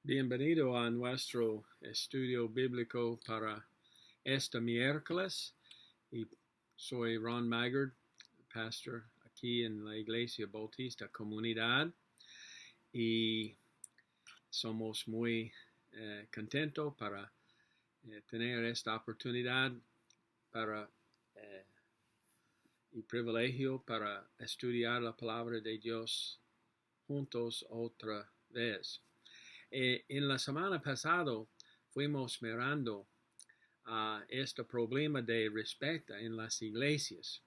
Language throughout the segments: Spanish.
Bienvenido a nuestro estudio bíblico para este miércoles. Y soy Ron Maggard, pastor aquí en la Iglesia Bautista Comunidad. Y somos muy contentos para tener esta oportunidad y privilegio para estudiar la palabra de Dios juntos otra vez. En la semana pasada fuimos mirando este problema de respeta en las iglesias.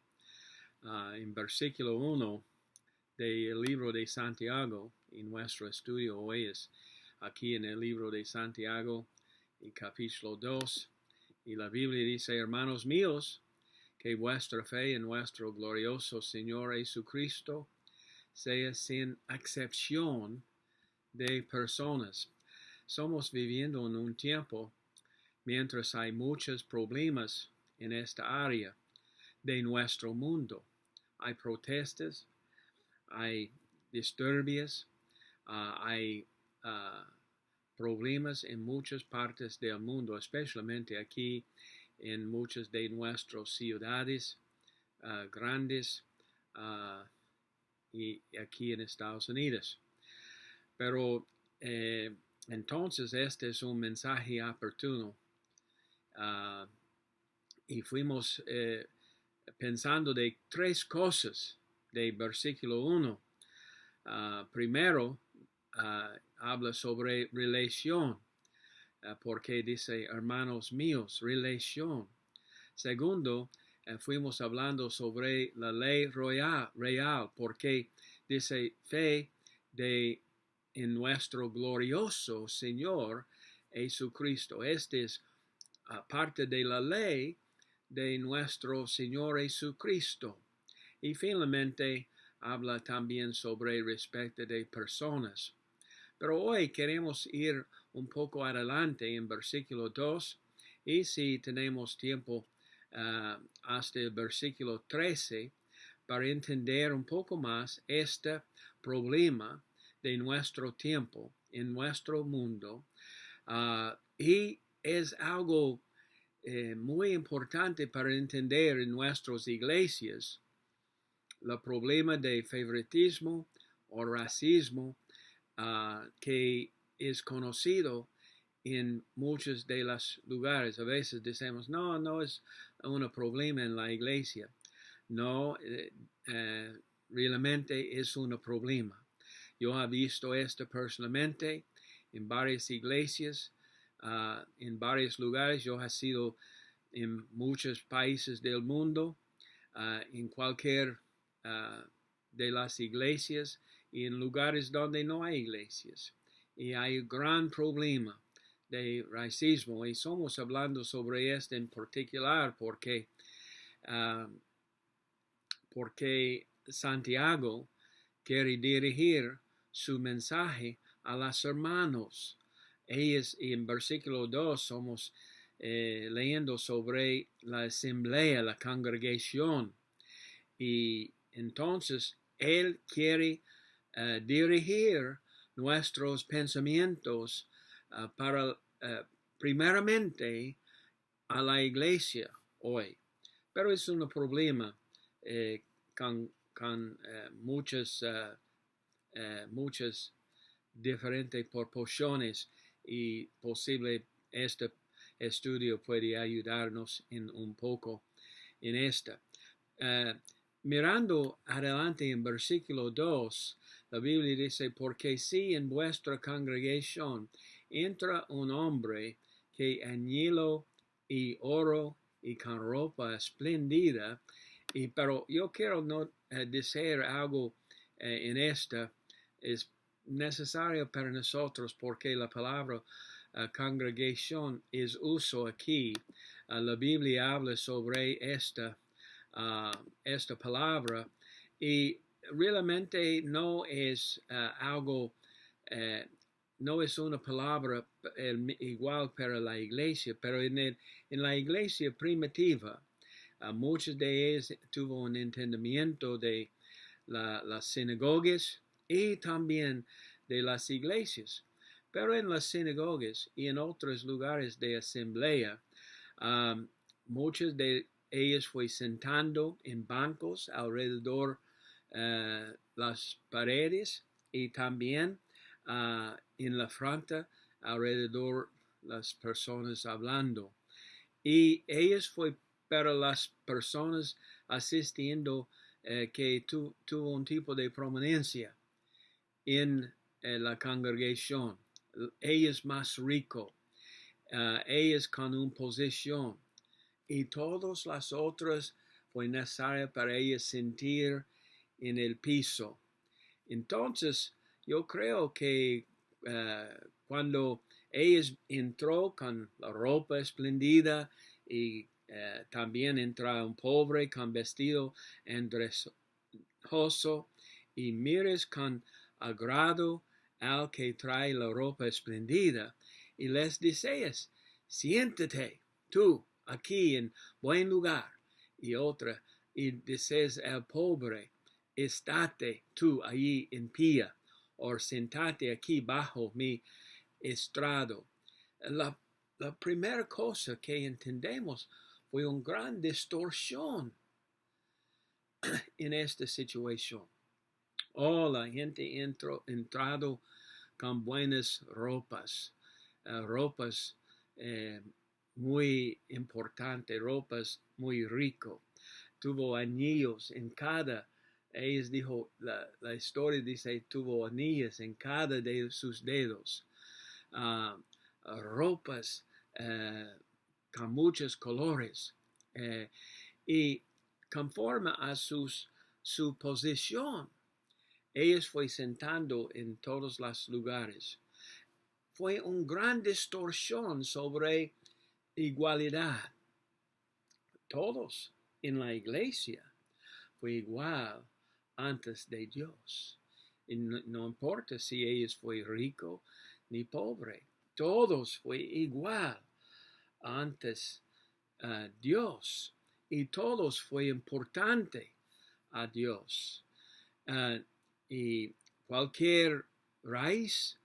En versículo 1 del libro de Santiago, y nuestro estudio hoy es aquí en el libro de Santiago, en capítulo 2, y la Biblia dice: hermanos míos, que vuestra fe en nuestro glorioso Señor Jesucristo sea sin excepción de personas. Somos viviendo en un tiempo mientras hay muchos problemas en esta área de nuestro mundo. Hay protestas, hay disturbios, hay problemas en muchas partes del mundo, especialmente aquí en muchas de nuestras ciudades grandes y aquí en Estados Unidos. Pero entonces este es un mensaje oportuno y fuimos pensando de tres cosas de versículo 1. Primero, habla sobre relación, porque dice hermanos míos, relación. Segundo, fuimos hablando sobre la ley real, porque dice fe en nuestro glorioso Señor Jesucristo. Este es parte de la ley de nuestro Señor Jesucristo. Y finalmente habla también sobre respeto de personas. Pero hoy queremos ir un poco adelante en versículo 2, y si tenemos tiempo hasta el versículo 13 para entender un poco más este problema de nuestro tiempo, en nuestro mundo, y es algo muy importante para entender en nuestras iglesias el problema de favoritismo o racismo que es conocido en muchos de los lugares. A veces decimos, no es un problema en la iglesia. No, realmente es un problema. Yo he visto esto personalmente en varias iglesias, en varios lugares. Yo he sido en muchos países del mundo, en cualquier de las iglesias y en lugares donde no hay iglesias. Y hay un gran problema de racismo, y somos hablando sobre esto en particular porque Santiago quiere dirigir su mensaje a los hermanos. Ellos, en versículo 2, somos leyendo sobre la asamblea, la congregación. Y entonces él quiere dirigir nuestros pensamientos para primeramente a la iglesia hoy. Pero es un problema con muchas diferentes proporciones, y posible este estudio puede ayudarnos un poco en esta. Mirando adelante en versículo 2, la Biblia dice: porque si en vuestra congregación entra un hombre que añilo y oro y con ropa espléndida, pero yo quiero decir algo en esta. Es necesario para nosotros porque la palabra congregación es uso aquí. La Biblia habla sobre esta palabra, y realmente no es algo, no es una palabra igual para la iglesia, pero en la iglesia primitiva, muchos de ellos tuvo un entendimiento de las sinagogas y también de las iglesias. Pero en las sinagogas y en otros lugares de asamblea, muchas de ellas fue sentando en bancos alrededor las paredes y también en la frente alrededor las personas hablando. Y ellas fue para las personas asistiendo que tuvo un tipo de prominencia en la congregación. Ellas más rico, ellas con una posición, y todas las otras fue necesario para ellas sentir en el piso. Entonces, yo creo que cuando ellas entró con la ropa esplendida y también entra un pobre con vestido andrejoso y mires con agrado al que trae la ropa esplendida y les dices, siéntate tú aquí en buen lugar, y otra, y dices al pobre, estate tú allí en pie, o sentate aquí bajo mi estrado. La primera cosa que entendemos fue una gran distorsión en esta situación. La gente entrado con buenas ropas, ropas muy importantes, ropas muy ricas. Tuvo anillos en cada, ellos dijo, la historia dice, tuvo anillos en cada de sus dedos. Ropas con muchos colores. Y conforme a su posición, ellos fue sentando en todos los lugares. Fue una gran distorsión sobre igualdad. Todos en la iglesia fue igual antes de Dios. Y no importa si ellos fue rico ni pobre. Todos fue igual antes de Dios. Y todos fue importante a Dios. Y cualquier raíz,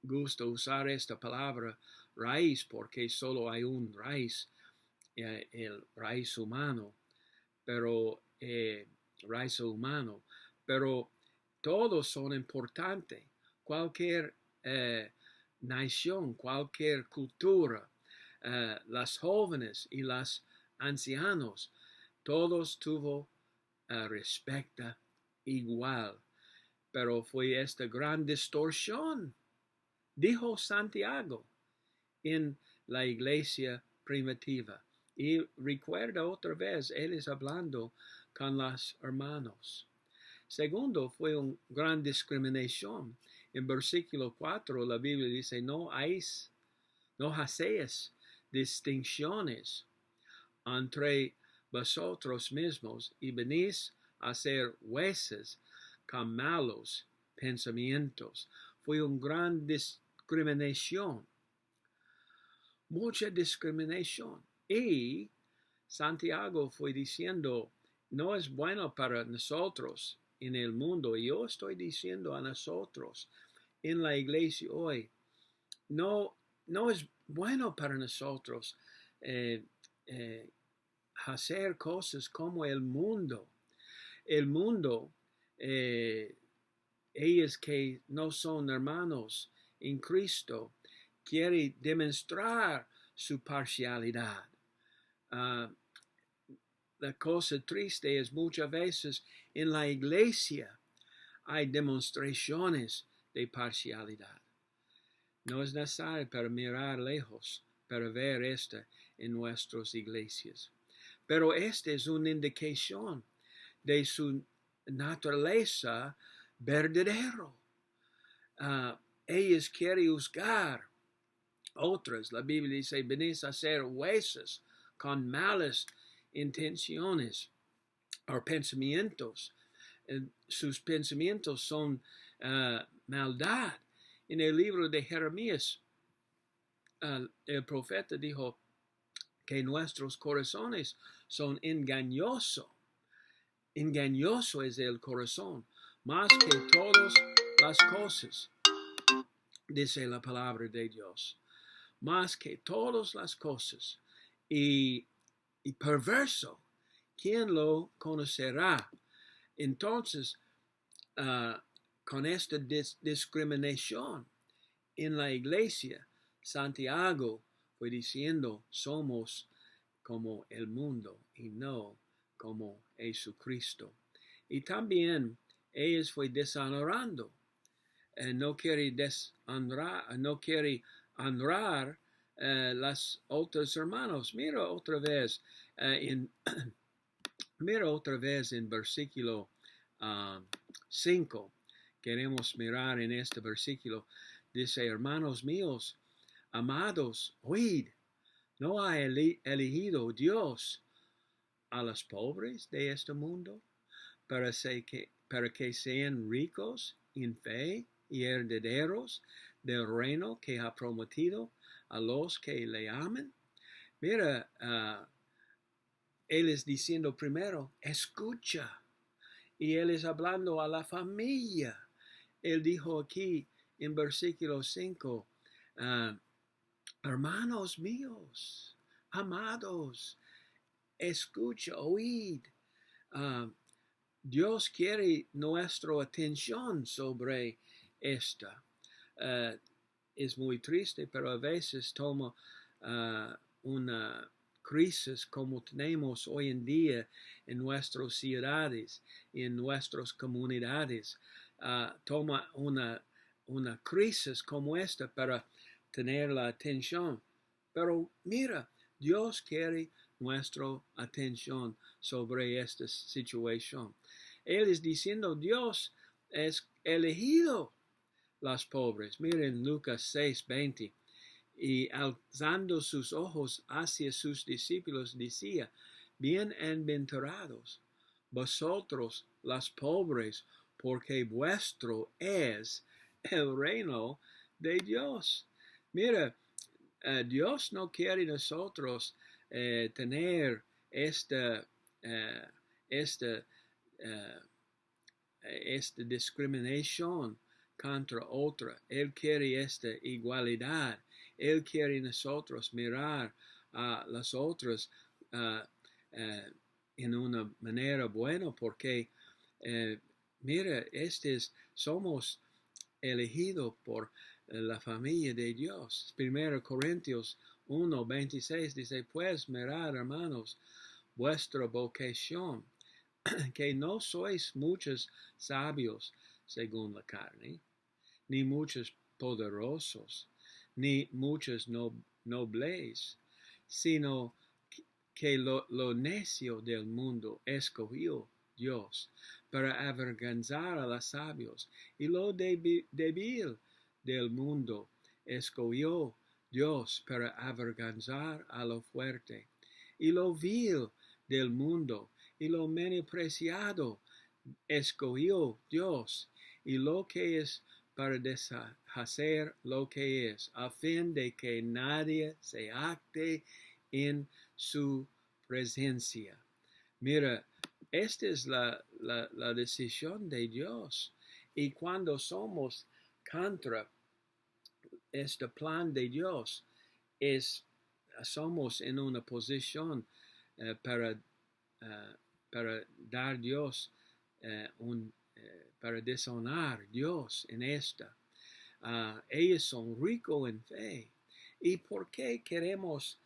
gusto usar esta palabra raíz porque solo hay un raíz, el raíz humano, pero todos son importantes. Cualquier nación, cualquier cultura, las jóvenes y los ancianos, todos tuvo respecto igual, pero fue esta gran distorsión, dijo Santiago en la iglesia primitiva. Y recuerda otra vez, él es hablando con los hermanos. Segundo, fue una gran discriminación. En versículo 4 la Biblia dice, no hacéis distinciones entre vosotros mismos y venís a ser jueces con malos pensamientos. Fue una gran discriminación. Mucha discriminación. Y Santiago fue diciendo, no es bueno para nosotros en el mundo. Y yo estoy diciendo a nosotros en la iglesia hoy, no es bueno para nosotros hacer cosas como el mundo. El mundo, ellos que no son hermanos en Cristo, quiere demostrar su parcialidad. La cosa triste es muchas veces en la iglesia hay demostraciones de parcialidad. No es necesario para mirar lejos para ver esto en nuestras iglesias. Pero esta es una indicación de su naturaleza verdadero. Ellos quieren juzgar otras. La Biblia dice, venís a ser jueces con malas intenciones o pensamientos. Sus pensamientos son maldad. En el libro de Jeremías, el profeta dijo que nuestros corazones son engañosos. Engañoso es el corazón, más que todas las cosas, dice la palabra de Dios, más que todas las cosas, y perverso, ¿quién lo conocerá? Entonces, con esta discriminación en la iglesia, Santiago fue diciendo, somos como el mundo y no como Jesucristo. Y también ellos fue deshonorando. No quiere honrar las otras hermanos. Mira otra vez en versículo 5. Queremos mirar en este versículo. Dice, hermanos míos, amados, oíd, ¿no ha elegido Dios a los pobres de este mundo para que sean ricos en fe y herederos del reino que ha prometido a los que le aman? Mira, él es diciendo primero, escucha. Y él es hablando a la familia. Él dijo aquí en versículo 5, hermanos míos, amados, escucha, oíd. Dios quiere nuestra atención sobre esta. Es muy triste, pero a veces toma una crisis como tenemos hoy en día en nuestras ciudades, en nuestras comunidades. Toma una crisis como esta para tener la atención. Pero mira, Dios quiere nuestra atención sobre esta situación. Él es diciendo, Dios es elegido los pobres. Miren Lucas 6:20. Y alzando sus ojos hacia sus discípulos, decía, bienaventurados vosotros los pobres, porque vuestro es el reino de Dios. Mira, Dios no quiere nosotros tener esta discriminación contra otra. Él quiere esta igualdad. Él quiere nosotros mirar a las otras en una manera buena, porque mira, somos elegidos por la familia de Dios. 1 Corintios 1:26 dice, pues mirad, hermanos, vuestra vocación, que no sois muchos sabios según la carne, ni muchos poderosos, ni muchos nobles, sino que lo necio del mundo escogió Dios para avergonzar a los sabios, y lo débil del mundo escogió Dios para avergonzar a lo fuerte, y lo vil del mundo y lo menospreciado escogió Dios, y lo que es para deshacer lo que es, a fin de que nadie se acte en su presencia. Mira, esta es la decisión de Dios. Y cuando somos contra este plan de Dios, somos en una posición para dar Dios para deshonar a Dios en esta. Ellos son ricos en fe. ¿Y por qué queremos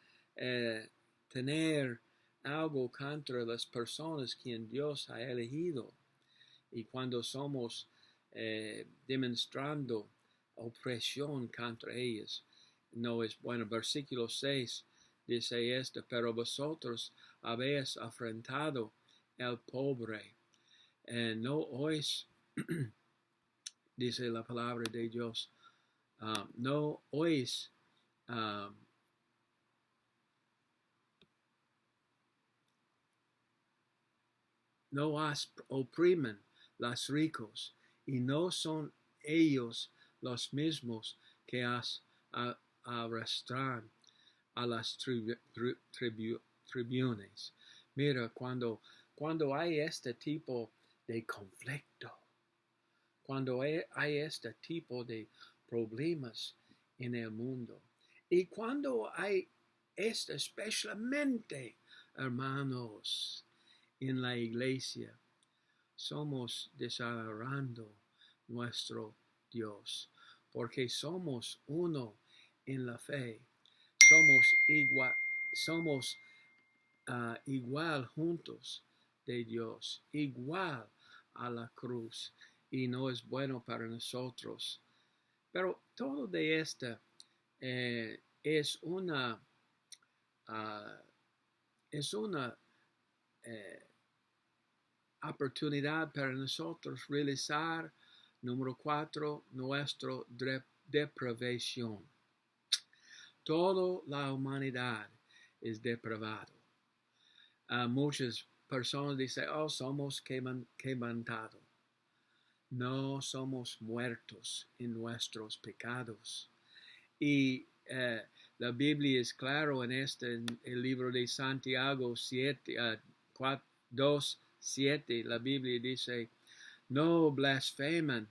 tener algo contra las personas que Dios ha elegido? Y cuando somos demostrando opresión contra ellos, no es bueno. Versículo 6 dice esto, pero vosotros habéis afrentado al pobre. No oís, dice la palabra de Dios, no oís no oprimen los ricos, y no son ellos los mismos que arrastran a las tribunas. Mira, cuando hay este tipo de conflicto, cuando hay este tipo de problemas en el mundo. Y cuando hay esto, especialmente, hermanos, en la iglesia, somos deshonorando nuestro Dios, porque somos uno en la fe. Somos igual juntos de Dios, igual a la cruz, y no es bueno para nosotros. Pero todo de esta es una oportunidad para nosotros realizar, número 4, nuestra depravación. Toda la humanidad es depravado. Muchas personas dicen, somos quebrantados. No, somos muertos en nuestros pecados. Y la Biblia es claro en el libro de Santiago 2:7, la Biblia dice, no blasfeman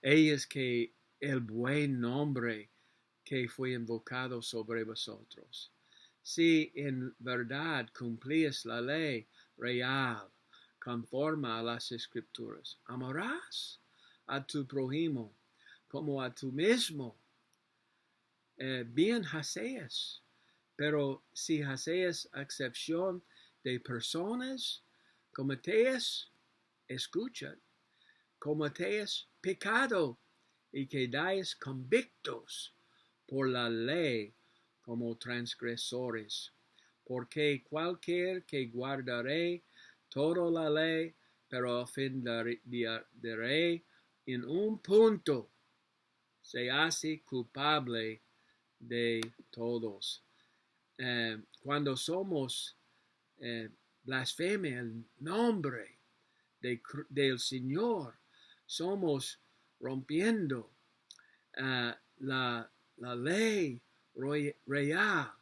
ellos que el buen nombre que fue invocado sobre vosotros. Si en verdad cumplís la ley real, conforme a las Escrituras, amarás a tu prójimo como a tu mismo. Bien hacéis, pero si hacéis excepción de personas, cometéis pecado y quedáis convictos por la ley como transgresores. Porque cualquier que guardaré toda la ley, pero ofenderé en un punto, se hace culpable de todos. Cuando somos blasfemia el nombre del Señor, somos rompiendo la ley real,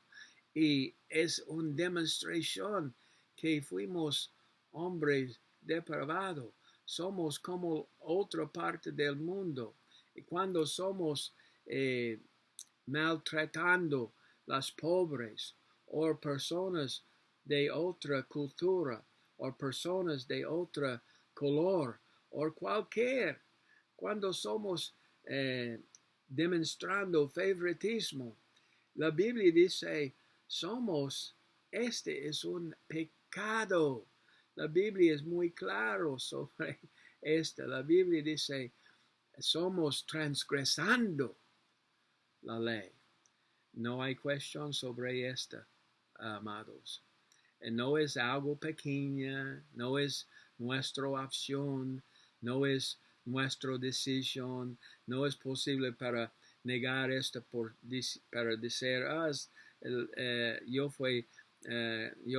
y es una demostración que fuimos hombres depravados. Somos como otra parte del mundo, y cuando somos maltratando las pobres o personas de otra cultura o personas de otro color o cuando somos demostrando favoritismo, la Biblia dice, este es un pecado. La Biblia es muy claro sobre esto. La Biblia dice, somos transgresando la ley. No hay cuestión sobre esta, amados. No es algo pequeño, no es nuestra opción, no es nuestra decisión, no es posible para negar esto para decir, yo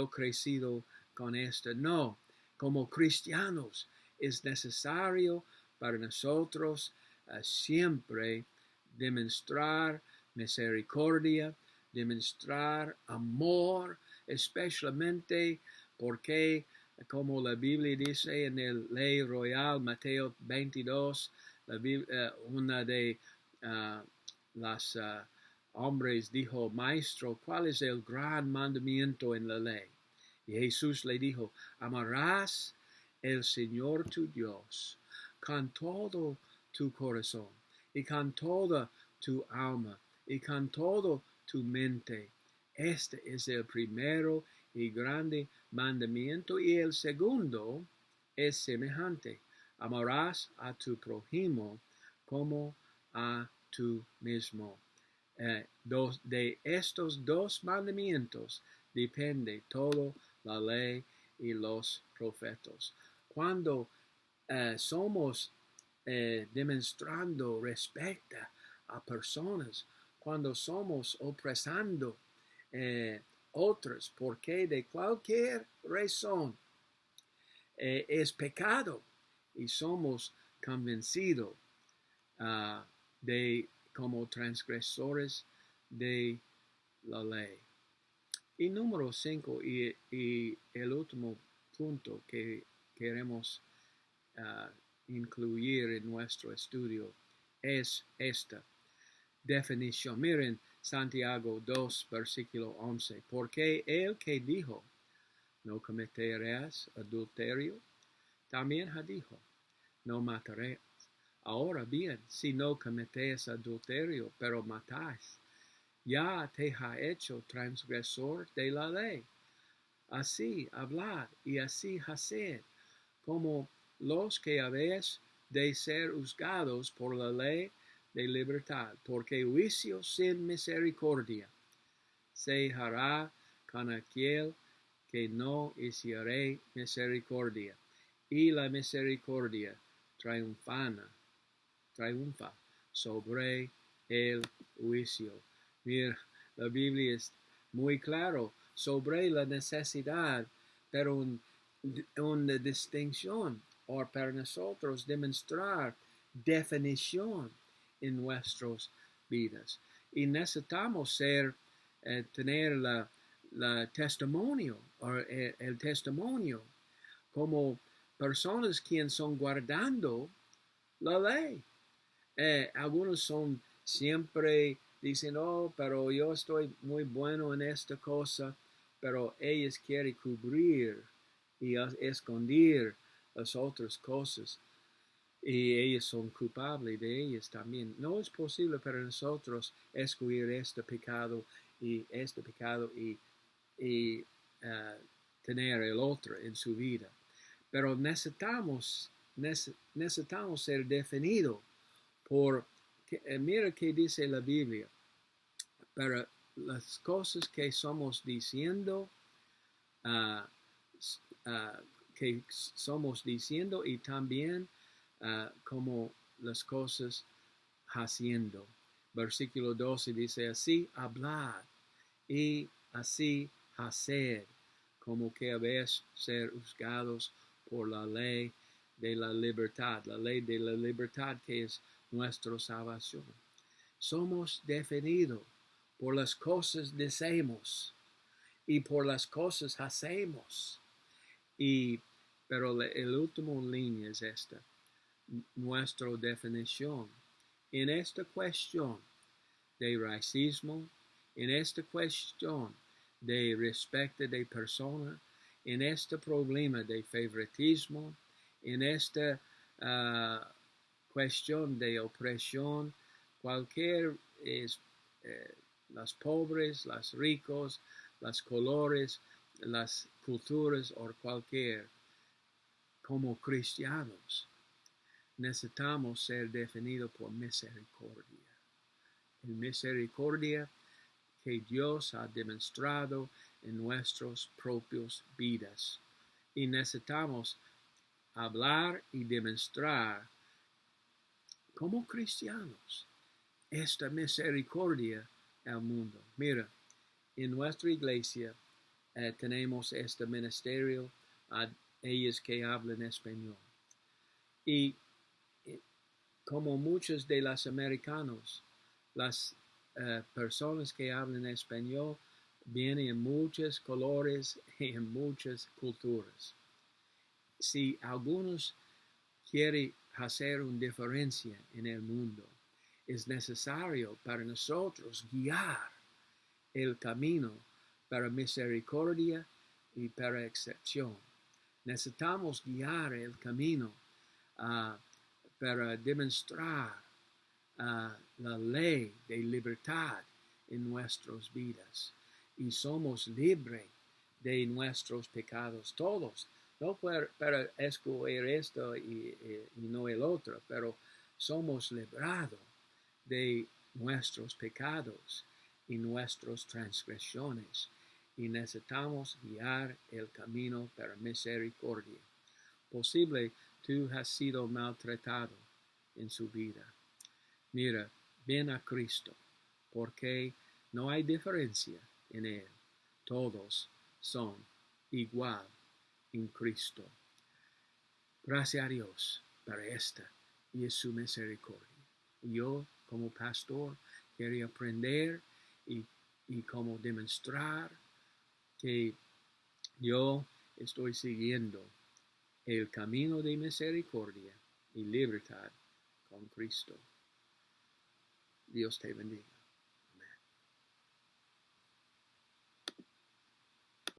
crecido con esto. No, como cristianos es necesario para nosotros siempre demostrar misericordia, demostrar amor, especialmente porque, como la Biblia dice en el Ley Royal, Mateo 22, una de las hombres dijo, Maestro, ¿cuál es el gran mandamiento en la ley? Y Jesús le dijo, amarás el Señor tu Dios con todo tu corazón y con toda tu alma y con todo tu mente. Este es el primero y grande mandamiento, y el segundo es semejante. Amarás a tu prójimo como a tu mismo. De estos dos mandamientos depende toda la ley y los profetas. Cuando somos demostrando respeto a personas, cuando somos opresando otros, porque de cualquier razón es pecado, y somos convencidos de como transgresores de la ley. Y número 5, y el último punto que queremos incluir en nuestro estudio es esta definición. Miren Santiago 2, versículo 11. Porque el que dijo, no cometerás adulterio, también dijo, no matarás. Ahora bien, si no cometéis adulterio, pero matáis, ya te ha hecho transgresor de la ley. Así hablad y así haced, como los que habéis de ser juzgados por la ley de libertad, porque juicio sin misericordia se hará con aquel que no hiciere misericordia, y la misericordia triunfa sobre el juicio. Mira, la Biblia es muy claro sobre la necesidad, pero una distinción, o para nosotros demostrar definición en nuestras vidas. Y necesitamos tener la testimonio, o el testimonio, como personas que son guardando la ley. Algunos son siempre dicen, pero yo estoy muy bueno en esta cosa, pero ellos quieren cubrir y esconder las otras cosas. Y ellos son culpables de ellas también. No es posible para nosotros excluir este pecado y tener el otro en su vida. Pero necesitamos ser definidos por, mira que dice la Biblia, para las cosas que somos diciendo, que somos diciendo y también como las cosas haciendo. Versículo 12 dice, así hablad y así haced, como que habéis ser juzgados por la ley de la libertad que es nuestra salvación. Somos definidos por las cosas deseamos y por las cosas hacemos. Pero el último línea es esta, nuestra definición. En esta cuestión de racismo, en esta cuestión de respeto de persona, en este problema de favoritismo, en esta cuestión de opresión, cualquier las pobres, los ricos, los colores, las culturas o cualquier, como cristianos, necesitamos ser definidos por misericordia. El misericordia que Dios ha demostrado en nuestras propias vidas. Y necesitamos hablar y demostrar como cristianos esta misericordia al mundo. Mira, en nuestra iglesia tenemos este ministerio a ellos que hablan español. Y como muchos de los americanos, las personas que hablan español vienen en muchos colores y en muchas culturas. Si algunos quieren hacer una diferencia en el mundo, es necesario para nosotros guiar el camino para misericordia y para excepción. Necesitamos guiar el camino para demostrar la ley de libertad en nuestras vidas. Y somos libres de nuestros pecados todos. No para excluir esto y no el otro, pero somos librados de nuestros pecados y nuestras transgresiones. Y necesitamos guiar el camino para misericordia. Posible tú has sido maltratado en su vida. Mira, ven a Cristo, porque no hay diferencia en Él. Todos son igual en Cristo. Gracias a Dios para esta y es su misericordia. Yo, como pastor, quiero aprender y como demostrar que yo estoy siguiendo el camino de misericordia y libertad con Cristo. Dios te bendiga.